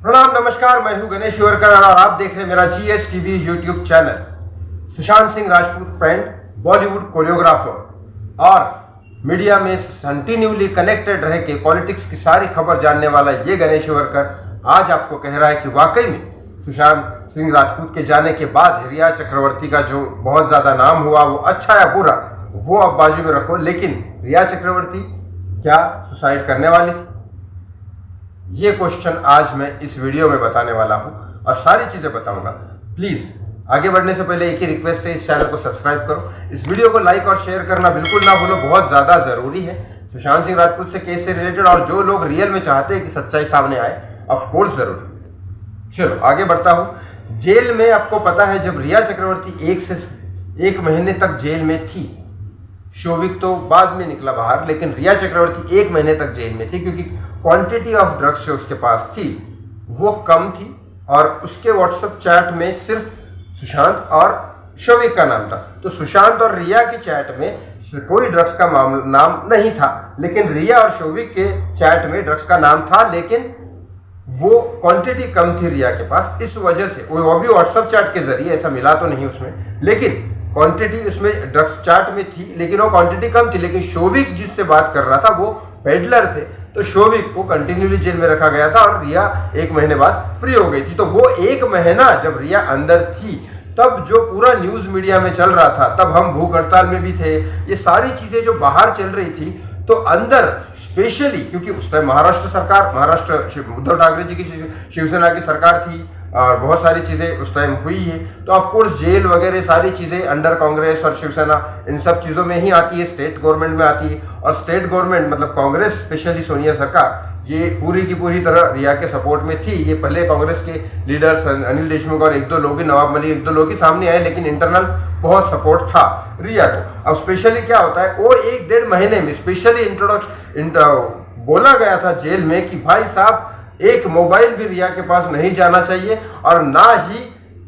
प्रणाम, नमस्कार। मैं हूं गणेश शिवरकर और आप देख रहे हैं मेरा GS TV YouTube channel. Sushant Singh Rajput friend, Bollywood choreographer और मीडिया में कंटिन्यूली कनेक्टेड रह के पॉलिटिक्स की सारी खबर जानने वाला ये गणेश शिवरकर आज आपको कह रहा है कि वाकई में सुशांत सिंह राजपूत के जाने के बाद रिया चक्रवर्ती का जो बहुत ज़्यादा नाम हुआ, वो अच्छा या बुरा वो अब बाजू में रखो, लेकिन रिया चक्रवर्ती क्या सुसाइड करने वाली थी? ये क्वेश्चन आज मैं इस वीडियो में बताने वाला हूं और सारी चीजें बताऊंगा। प्लीज आगे बढ़ने से पहले एक ही रिक्वेस्ट है, इस चैनल को सब्सक्राइब करो, इस वीडियो को लाइक और शेयर करना बिल्कुल ना भूलो, बहुत ज्यादा जरूरी है। सुशांत सिंह राजपूत से केस से रिलेटेड और जो लोग रियल में चाहते हैं कि सच्चाई सामने आए, ऑफ कोर्स जरूरी। चलो आगे बढ़ता हूं। जेल में आपको पता है, जब रिया चक्रवर्ती एक महीने तक जेल में थी, शोविक तो बाद में निकला बाहर, लेकिन रिया चक्रवर्ती 1 महीने तक जेल में थी क्योंकि क्वांटिटी ऑफ ड्रग्स जो उसके पास थी वो कम थी और उसके व्हाट्सएप चैट में सिर्फ सुशांत और शोविक का नाम था। तो सुशांत और रिया की चैट में कोई ड्रग्स का नाम नहीं था, लेकिन रिया और शोविक के चैट में ड्रग्स का नाम था, लेकिन वो क्वांटिटी कम थी रिया के पास। इस वजह से वो भी व्हाट्सएप चैट के जरिए, ऐसा मिला तो नहीं उसमें, लेकिन क्वांटिटी उसमें ड्रग्स चार्ट में थी, लेकिन वो क्वांटिटी कम थी। लेकिन शोविक जिससे बात कर रहा था वो पेडलर थे, तो शोविक को कंटिन्यूली जेल में रखा गया था और रिया 1 महीने बाद फ्री हो गई थी। तो वो 1 महीना जब रिया अंदर थी, तब जो पूरा न्यूज मीडिया में चल रहा था, तब हम भूख हड़ताल में भी थे, ये सारी चीजें जो बाहर चल रही थी, तो अंदर स्पेशली क्योंकि उस टाइम महाराष्ट्र उद्धव ठाकरे जी की शिवसेना की सरकार थी और बहुत सारी चीज़ें उस टाइम हुई है, तो ऑफ कोर्स जेल वगैरह सारी चीज़ें अंडर कांग्रेस और शिवसेना इन सब चीज़ों में ही आती है, स्टेट गवर्नमेंट में आती है। और स्टेट गवर्नमेंट मतलब कांग्रेस, स्पेशली सोनिया सरकार, ये पूरी की पूरी तरह रिया के सपोर्ट में थी। ये पहले कांग्रेस के लीडर्स अनिल देशमुख और 1-2 लोग ही, नवाब मलिक 1-2 लोग ही सामने आए, लेकिन इंटरनल बहुत सपोर्ट था रिया को। अब स्पेशली क्या होता है, वो 1-1.5 महीने में स्पेशली बोला गया था जेल में कि भाई साहब, एक मोबाइल भी रिया के पास नहीं जाना चाहिए और ना ही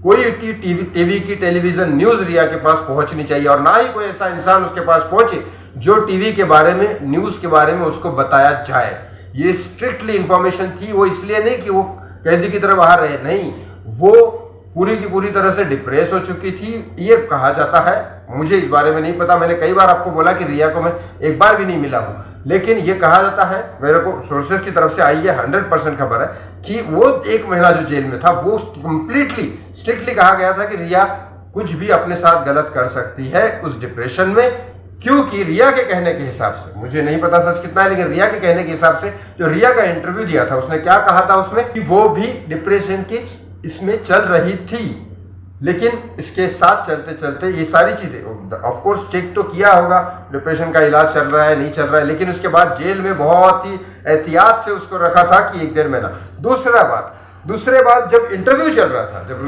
कोई टीवी की टेलीविजन न्यूज रिया के पास पहुंचनी चाहिए, और ना ही कोई ऐसा इंसान उसके पास पहुंचे जो टीवी के बारे में, न्यूज के बारे में उसको बताया जाए। ये स्ट्रिक्टली इंफॉर्मेशन थी। वो इसलिए नहीं कि वो कैदी की तरह बाहर रहे, नहीं, वो पूरी की पूरी तरह से डिप्रेस हो चुकी थी, ये कहा जाता है। मुझे इस बारे में नहीं पता, मैंने कई बार आपको बोला कि रिया को मैं एक बार भी नहीं मिला हूं, लेकिन ये कहा जाता है, मेरे को सोर्सेज की तरफ से आई है, 100% खबर है कि वो 1 महीना जो जेल में था, वो कंप्लीटली स्ट्रिक्टली कहा गया था कि रिया कुछ भी अपने साथ गलत कर सकती है उस डिप्रेशन में। क्योंकि रिया के कहने के हिसाब से, मुझे नहीं पता सच कितना है, लेकिन रिया के कहने के हिसाब से जो रिया का इंटरव्यू दिया था, उसने क्या कहा था उसमें कि वो भी डिप्रेशन की इसमें चल रही थी, लेकिन इसके साथ चलते चलते ये सारी चीज़ें ऑफ कोर्स चेक तो किया होगा, डिप्रेशन का इलाज चल रहा है नहीं चल रहा है, लेकिन उसके बाद जेल में बहुत ही एहतियात से उसको रखा था कि 1-1.5 महीना। दूसरे बात जब इंटरव्यू चल रहा था, जब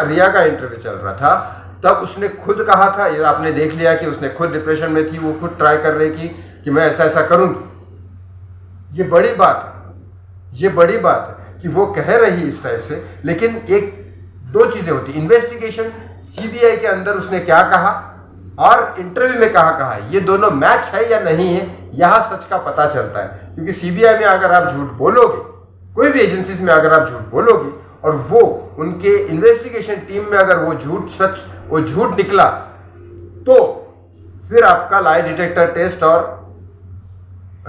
रिया का इंटरव्यू चल रहा था, तब उसने खुद कहा था, ये आपने देख लिया कि उसने खुद डिप्रेशन में थी, वो खुद ट्राई कर रही थी कि मैं ऐसा ऐसा करूँगी। ये बड़ी बात है कि वो कह रही इस टाइप से, लेकिन 1-2 चीजें होती, इन्वेस्टिगेशन सीबीआई के अंदर उसने क्या कहा और इंटरव्यू में कहा, ये दोनों मैच है या नहीं है, यह सच का पता चलता है। क्योंकि सीबीआई में अगर आप झूठ बोलोगे, कोई भी एजेंसीज में अगर आप झूठ बोलोगे और वो उनके इन्वेस्टिगेशन टीम में अगर वो झूठ निकला, तो फिर आपका लाई डिटेक्टर टेस्ट और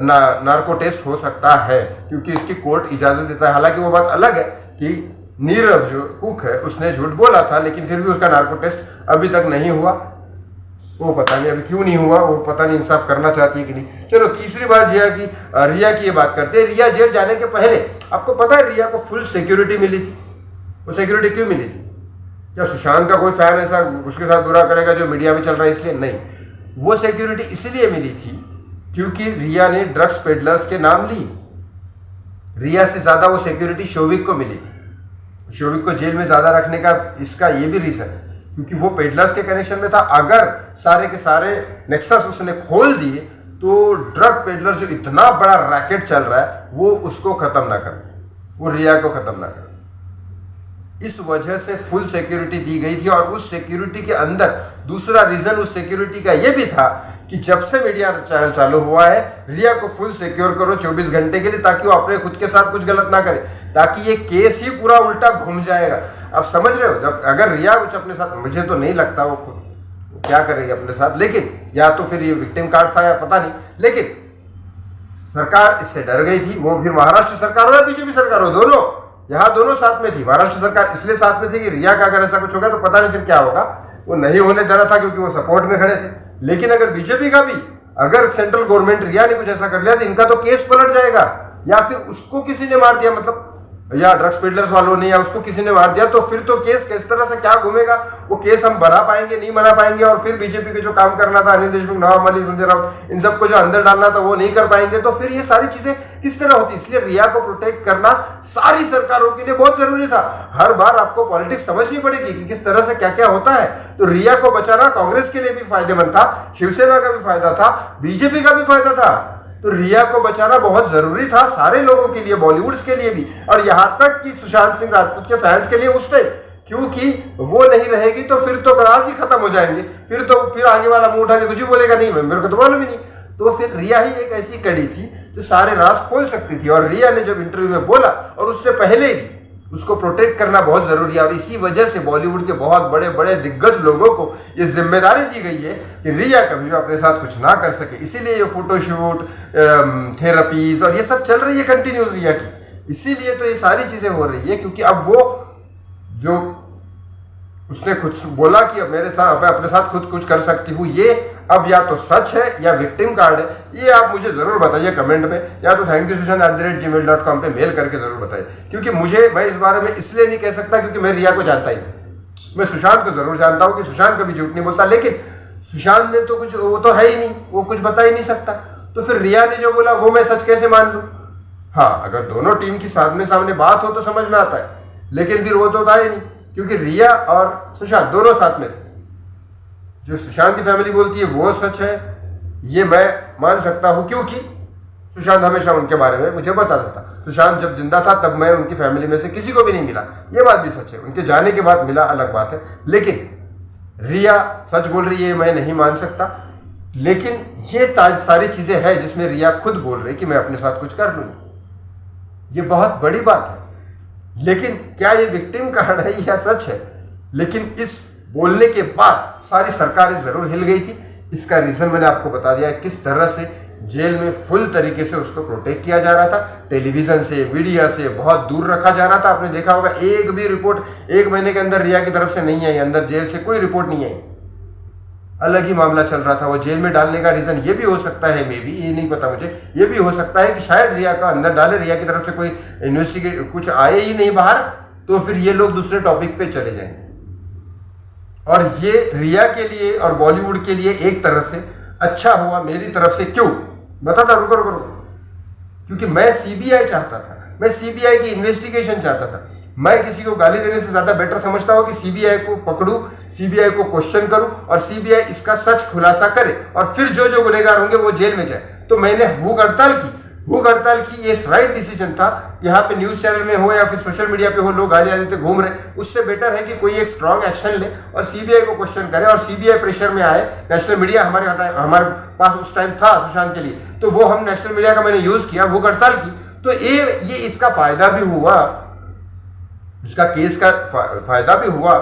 नार्को टेस्ट हो सकता है, क्योंकि इसकी कोर्ट इजाजत देता है। हालांकि वो बात अलग है कि नीरव जो कुक है उसने झूठ बोला था, लेकिन फिर भी उसका नार्को टेस्ट अभी तक नहीं हुआ। वो पता नहीं अभी क्यों नहीं हुआ, वो पता नहीं इंसाफ करना चाहती है कि नहीं। चलो तीसरी बात रिया की ये बात करते हैं। रिया जेल जाने के पहले आपको पता है रिया को फुल सिक्योरिटी मिली थी। वो सिक्योरिटी क्यों मिली थी? क्या सुशांत का कोई फैन ऐसा उसके साथ बुरा करेगा जो मीडिया में चल रहा है इसलिए? नहीं, वो सिक्योरिटी इसलिए मिली थी क्योंकि रिया ने ड्रग्स पेडलर्स के नाम ली। रिया से ज्यादा वो सिक्योरिटी शोविक को मिली थी। शोविक को जेल में ज्यादा रखने का इसका ये भी रीजन है क्योंकि वो पेडलर्स के कनेक्शन में था। अगर सारे के सारे नेक्सस उसने खोल दिए तो ड्रग पेडलर जो इतना बड़ा रैकेट चल रहा है वो उसको खत्म ना करे, वो रिया को खत्म ना करे। इस वजह से फुल सिक्योरिटी दी गई थी। और उस सिक्योरिटी के अंदर दूसरा रीजन उस सिक्योरिटी का यह भी था कि जब से मीडिया चैनल चालू हुआ है, रिया को फुल सिक्योर करो 24 घंटे के लिए, ताकि वो अपने खुद के साथ कुछ गलत ना करे, ताकि ये केस ही पूरा उल्टा घूम जाएगा। अब समझ रहे हो, जब अगर रिया कुछ अपने साथ, मुझे तो नहीं लगता वो क्या करेगी अपने साथ, लेकिन या तो फिर ये विक्टिम कार्ड था या पता नहीं, लेकिन सरकार इससे डर गई थी। वो फिर महाराष्ट्र सरकार हो या बीजेपी सरकार हो, दोनों यहाँ दोनों साथ में थी। महाराष्ट्र सरकार इसलिए साथ में थी कि रिया का अगर ऐसा कुछ होगा तो पता नहीं फिर क्या होगा, वो नहीं होने दे रहा था क्योंकि वो सपोर्ट में खड़े थे। लेकिन अगर बीजेपी का भी, अगर सेंट्रल गवर्नमेंट रिया ने कुछ ऐसा कर लिया तो इनका तो केस पलट जाएगा, या फिर उसको किसी ने मार दिया, मतलब या ड्रग्स पेडलर्स वालों ने, या उसको किसी ने मार दिया, तो फिर तो केस किस तरह से क्या घूमेगा, वो केस हम बना पाएंगे नहीं बना पाएंगे, और फिर बीजेपी को जो काम करना था, अनिल देशमुख, नवाब मलिक, संजय राउत, इन सबको जो अंदर डालना था वो नहीं कर पाएंगे, तो फिर ये सारी चीजें किस तरह होती। इसलिए रिया को प्रोटेक्ट करना सारी सरकारों के लिए बहुत जरूरी था। हर बार आपको पॉलिटिक्स समझनी पड़ेगी कि किस तरह से क्या क्या होता है। तो रिया को बचाना कांग्रेस के लिए भी फायदेमंद था, शिवसेना का भी फायदा था, बीजेपी का भी फायदा था। तो रिया को बचाना बहुत जरूरी था सारे लोगों के लिए, बॉलीवुड के लिए भी, और यहां तक कि सुशांत सिंह राजपूत के फैंस के लिए उस टाइम, क्योंकि वो नहीं रहेगी तो फिर तो राज ही खत्म हो जाएंगे, फिर आगे वाला मुंह उठा के कुछ भी बोलेगा नहीं, मेरे को तो मालूम ही नहीं। तो फिर रिया ही एक ऐसी कड़ी थी जो सारे राज खोल सकती थी, और रिया ने जब इंटरव्यू में बोला, और उससे पहले भी उसको प्रोटेक्ट करना बहुत जरूरी है। और इसी वजह से बॉलीवुड के बहुत बड़े बड़े दिग्गज लोगों को ये जिम्मेदारी दी गई है कि रिया कभी भी अपने साथ कुछ ना कर सके। इसीलिए ये फोटोशूट, थेरेपीज और ये सब चल रही है कंटिन्यूस रिया की। इसीलिए तो ये सारी चीजें हो रही है, क्योंकि अब वो जो उसने खुद बोला कि अब मेरे साथ, मैं अपने साथ खुद कुछ कर सकती हूँ, ये अब या तो सच है या विक्टिम कार्ड है। ये आप मुझे जरूर बताइए कमेंट में, या तो thankyousushan@gmail.com पे मेल करके जरूर बताइए, क्योंकि मैं इस बारे में इसलिए नहीं कह सकता क्योंकि मैं रिया को जानता ही नहीं। मैं सुशांत को जरूर जानता हूँ कि सुशांत कभी झूठ नहीं बोलता, लेकिन सुशांत ने तो कुछ, वो तो है ही नहीं, वो कुछ बता ही नहीं सकता। तो फिर रिया ने जो बोला वो मैं सच कैसे मान लूँ। हाँ, अगर दोनों टीम की सामने बात हो तो समझ में आता है, लेकिन फिर वो तो था ही नहीं, क्योंकि रिया और सुशांत दोनों साथ में थे। जो सुशांत की फैमिली बोलती है वो सच है, ये मैं मान सकता हूं, क्योंकि सुशांत हमेशा उनके बारे में मुझे बता देता। सुशांत जब जिंदा था तब मैं उनकी फैमिली में से किसी को भी नहीं मिला, ये बात भी सच है। उनके जाने के बाद मिला, अलग बात है। लेकिन रिया सच बोल रही है, मैं नहीं मान सकता। लेकिन ये सारी चीजें हैं जिसमें रिया खुद बोल रही कि मैं अपने साथ कुछ कर लूंगी, ये बहुत बड़ी बात है। लेकिन क्या ये विक्टिम कार्ड है या सच है? लेकिन इस बोलने के बाद सारी सरकारें जरूर हिल गई थी। इसका रीजन मैंने आपको बता दिया है, किस तरह से जेल में फुल तरीके से उसको प्रोटेक्ट किया जा रहा था, टेलीविजन से, मीडिया से बहुत दूर रखा जा रहा था। आपने देखा होगा एक भी रिपोर्ट 1 महीने के अंदर रिया की तरफ से नहीं आई, अंदर जेल से कोई रिपोर्ट नहीं आई, अलग ही मामला चल रहा था। वो जेल में डालने का रीजन ये भी हो सकता है, मे बी, ये नहीं पता मुझे, ये भी हो सकता है कि शायद रिया का अंदर डाले, रिया की तरफ से कोई इन्वेस्टिगेट कुछ आए ही नहीं बाहर, तो फिर ये लोग दूसरे टॉपिक पे चले जाएंगे। और ये रिया के लिए और बॉलीवुड के लिए एक तरह से अच्छा हुआ मेरी तरफ से। क्यों बताता, रुको, क्योंकि मैं सीबीआई चाहता था, मैं सीबीआई की इन्वेस्टिगेशन चाहता था। मैं किसी को गाली देने से ज्यादा बेटर समझता हूं कि सीबीआई को पकड़ूं, सीबीआई को क्वेश्चन करूं, और सीबीआई इसका सच खुलासा करे, और फिर जो गुनहगार होंगे वो जेल में जाए। तो मैंने भूख हड़ताल की, ये राइट डिसीजन था। यहाँ पे न्यूज चैनल में हो या फिर सोशल मीडिया पे हो, लोग गालियां देते घूम रहे, उससे बेटर है कि कोई एक स्ट्रांग एक्शन ले और सीबीआई को क्वेश्चन करे, और सीबीआई प्रेशर में आए। नेशनल मीडिया हमारे पास उस टाइम था सुशांत के लिए, तो वो हम नेशनल मीडिया का मैंने यूज किया, भूख हड़ताल की। तो ये इसका फायदा भी हुआ, इसका केस का फायदा भी हुआ,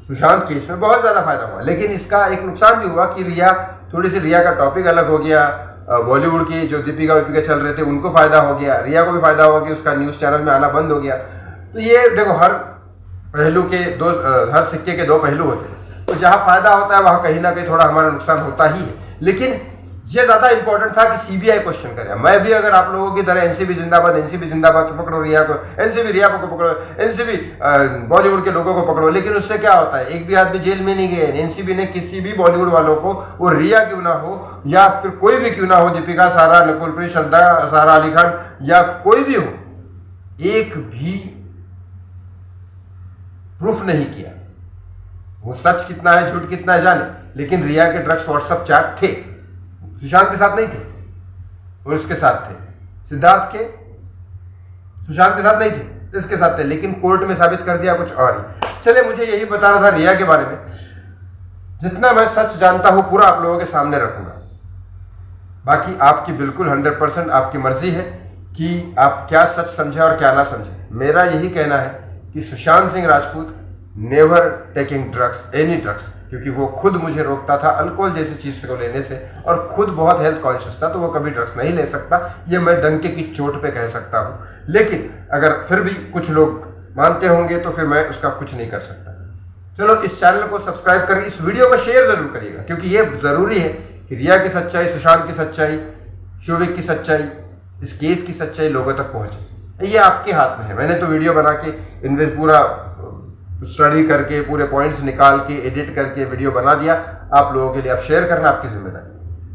सुशांत केस में बहुत ज्यादा फायदा हुआ। लेकिन इसका एक नुकसान भी हुआ कि रिया का टॉपिक अलग हो गया। बॉलीवुड की जो दीपिका चल रहे थे उनको फायदा हो गया, रिया को भी फायदा हुआ कि उसका न्यूज चैनल में आना बंद हो गया। तो ये देखो, हर सिक्के के 2 पहलू होते हैं। तो जहां फायदा होता है वहां कहीं ना कहीं थोड़ा हमारा नुकसान होता ही है। लेकिन ये ज्यादा इंपॉर्टेंट था कि सीबीआई क्वेश्चन करे। मैं भी अगर आप लोगों की तरह एनसीबी जिंदाबाद तो पकड़ो रिया को, एनसीबी रिया को पकड़ो, एनसीबी बॉलीवुड के लोगों को पकड़ो, लेकिन उससे क्या होता है? एक भी आदमी जेल में नहीं गए। एनसीबी ने किसी भी बॉलीवुड वालों को, वो रिया क्यों ना हो या फिर कोई भी क्यों ना हो, दीपिका, सारा, नकुलप्रीत, श्रद्धा, सारा अली खान या कोई भी हो, एक भी प्रूफ नहीं किया। वो सच कितना है झूठ कितना है जाने, लेकिन रिया के ड्रग्स व्हाट्सएप चैट थे, सुशांत के साथ नहीं थे, और उसके साथ थे। सिद्धार्थ के सुशांत के साथ नहीं थे, इसके साथ थे, लेकिन कोर्ट में साबित कर दिया कुछ और ही। चले, मुझे यही बताना था रिया के बारे में। जितना मैं सच जानता हूँ पूरा आप लोगों के सामने रखूंगा। बाकी आपकी बिल्कुल 100% आपकी मर्जी है कि आप क्या सच समझे और क्या ना समझे। मेरा यही कहना है कि Sushant Singh Rajput never taking drugs, any drugs, क्योंकि वो खुद मुझे रोकता था अल्कोहल जैसी चीज़ को लेने से, और खुद बहुत हेल्थ कॉन्शियस था, तो वो कभी ड्रग्स नहीं ले सकता। ये मैं डंके की चोट पे कह सकता हूँ। लेकिन अगर फिर भी कुछ लोग मानते होंगे तो फिर मैं उसका कुछ नहीं कर सकता। चलो, इस चैनल को सब्सक्राइब करके इस वीडियो को शेयर जरूर करिएगा, क्योंकि ये ज़रूरी है कि रिया की सच्चाई, सुशांत की सच्चाई, शोविक की सच्चाई, इस केस की सच्चाई लोगों तक पहुँचे। ये आपके हाथ में है। मैंने तो वीडियो बना के इन्वेस्ट पूरा स्टडी करके पूरे पॉइंट्स निकाल के एडिट करके वीडियो बना दिया आप लोगों के लिए। आप शेयर करना आपकी जिम्मेदारी।